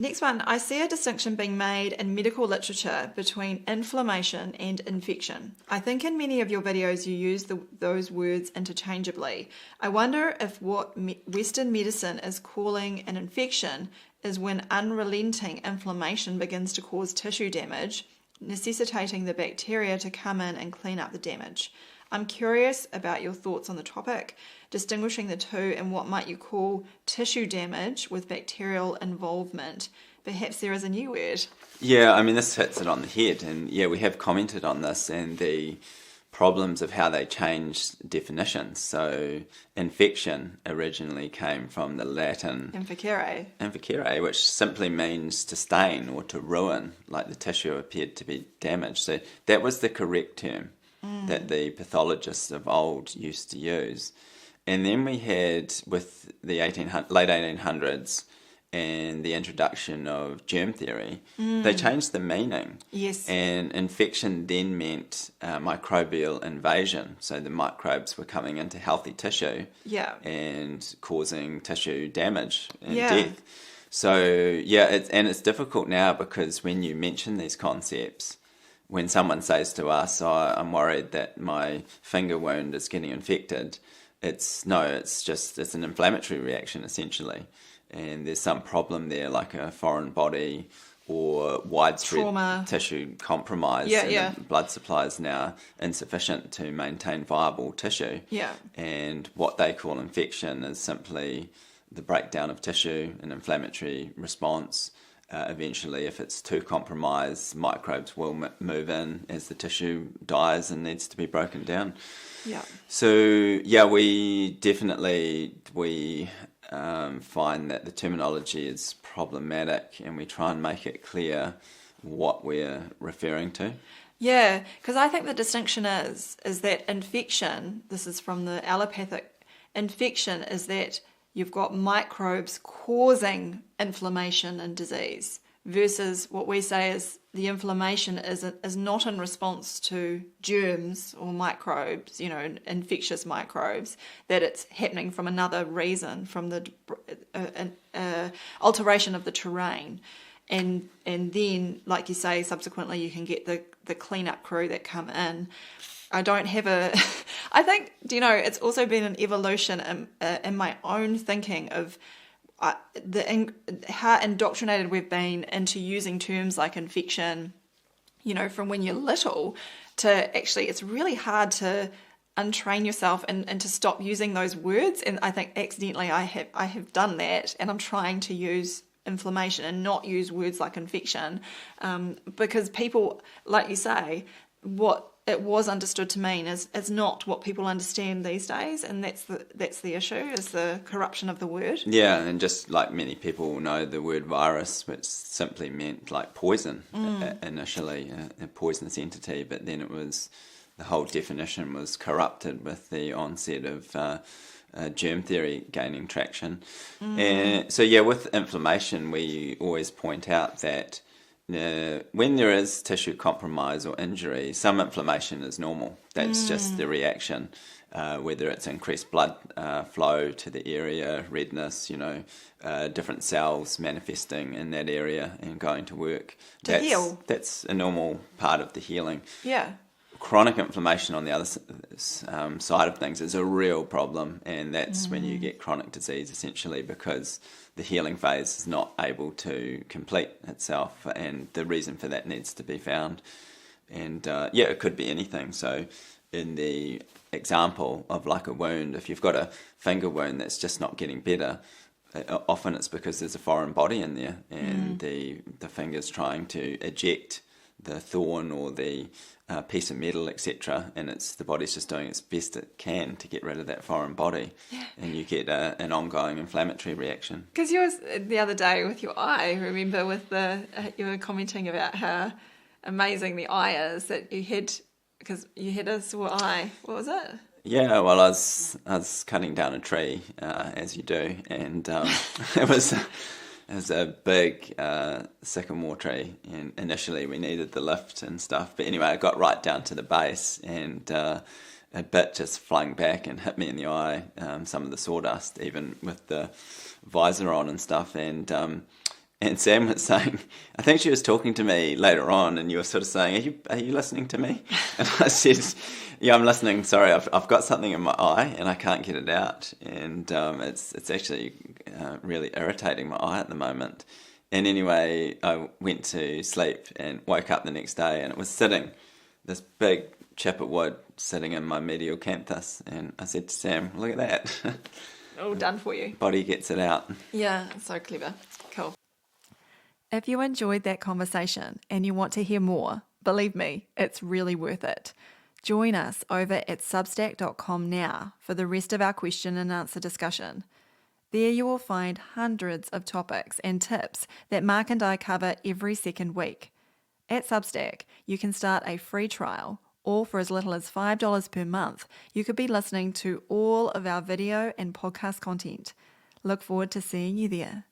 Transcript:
Next one, I see a distinction being made in medical literature between inflammation and infection. I think in many of your videos you use those words interchangeably. I wonder if what Western medicine is calling an infection is when unrelenting inflammation begins to cause tissue damage, necessitating the bacteria to come in and clean up the damage. I'm curious about your thoughts on the topic, distinguishing the two and what might you call tissue damage with bacterial involvement. Perhaps there is a new word. Yeah, I mean, this hits it on the head. And yeah, we have commented on this and the problems of how they changed definitions. So infection originally came from the Latin inficere, which simply means to stain or to ruin, like the tissue appeared to be damaged. So that was the correct term that the pathologists of old used to use. And then we had, with the late 1800s and the introduction of germ theory, they changed the meaning. Yes. And infection then meant microbial invasion. So the microbes were coming into healthy tissue and causing tissue damage and death. So, it's difficult now because when you mention these concepts, when someone says to us, "Oh, I'm worried that my finger wound is getting infected," it's an inflammatory reaction essentially, and there's some problem there, like a foreign body or widespread trauma, tissue compromise. The blood supply is now insufficient to maintain viable tissue. Yeah, and what they call infection is simply the breakdown of tissue, an inflammatory response. Eventually, if it's too compromised, microbes will move in as the tissue dies and needs to be broken down. Yeah. So, we definitely find that the terminology is problematic, and we try and make it clear what we're referring to. Yeah, because I think the distinction is that infection, this is from the allopathic, infection is that you've got microbes causing inflammation and disease, versus what we say is the inflammation is not in response to germs or microbes, infectious microbes, that it's happening from another reason, from the alteration of the terrain. And then, like you say, subsequently you can get the cleanup crew that come in. I don't have I think, it's also been an evolution in my own thinking of how indoctrinated we've been into using terms like infection, from when you're little, to actually, it's really hard to untrain yourself and to stop using those words. And I think accidentally I have done that, and I'm trying to use inflammation and not use words like infection, because people, like you say, what it was understood to mean is not what people understand these days, and that's the issue, is the corruption of the word. Yeah, and just like many people know the word virus, which simply meant like poison initially, a poisonous entity, but then the whole definition was corrupted with the onset of germ theory gaining traction. And so with inflammation, we always point out that when there is tissue compromise or injury, some inflammation is normal. That's just the reaction, whether it's increased blood flow to the area, redness, different cells manifesting in that area and going to work. Heal. That's a normal part of the healing. Yeah. Chronic inflammation on the other side of things is a real problem, and that's when you get chronic disease, essentially, because the healing phase is not able to complete itself, and the reason for that needs to be found. And it could be anything. So in the example of like a wound, if you've got a finger wound that's just not getting better, often it's because there's a foreign body in there, and the finger's trying to eject the thorn or the piece of metal, etc., and the body's just doing its best it can to get rid of that foreign body, and you get an ongoing inflammatory reaction. Because yours the other day with your eye, remember, with you were commenting about how amazing the eye is that you had, because you had a sore eye. What was it? Yeah, well, I was cutting down a tree, as you do, and it was a big sycamore tree, and initially we needed the lift and stuff. But anyway, I got right down to the base, and a bit just flung back and hit me in the eye, some of the sawdust, even with the visor on and stuff. And And Sam was saying, I think she was talking to me later on, and you were sort of saying, are you listening to me? And I said, yeah, I'm listening. Sorry, I've got something in my eye and I can't get it out. And it's actually really irritating my eye at the moment. And anyway, I went to sleep and woke up the next day, and it was sitting, this big chip of wood sitting in my medial canthus. And I said to Sam, look at that. All done for you. Body gets it out. Yeah, so clever. Cool. If you enjoyed that conversation and you want to hear more, believe me, it's really worth it. Join us over at substack.com now for the rest of our question and answer discussion. There you will find hundreds of topics and tips that Mark and I cover every second week. At Substack, you can start a free trial, or for as little as $5 per month, you could be listening to all of our video and podcast content. Look forward to seeing you there.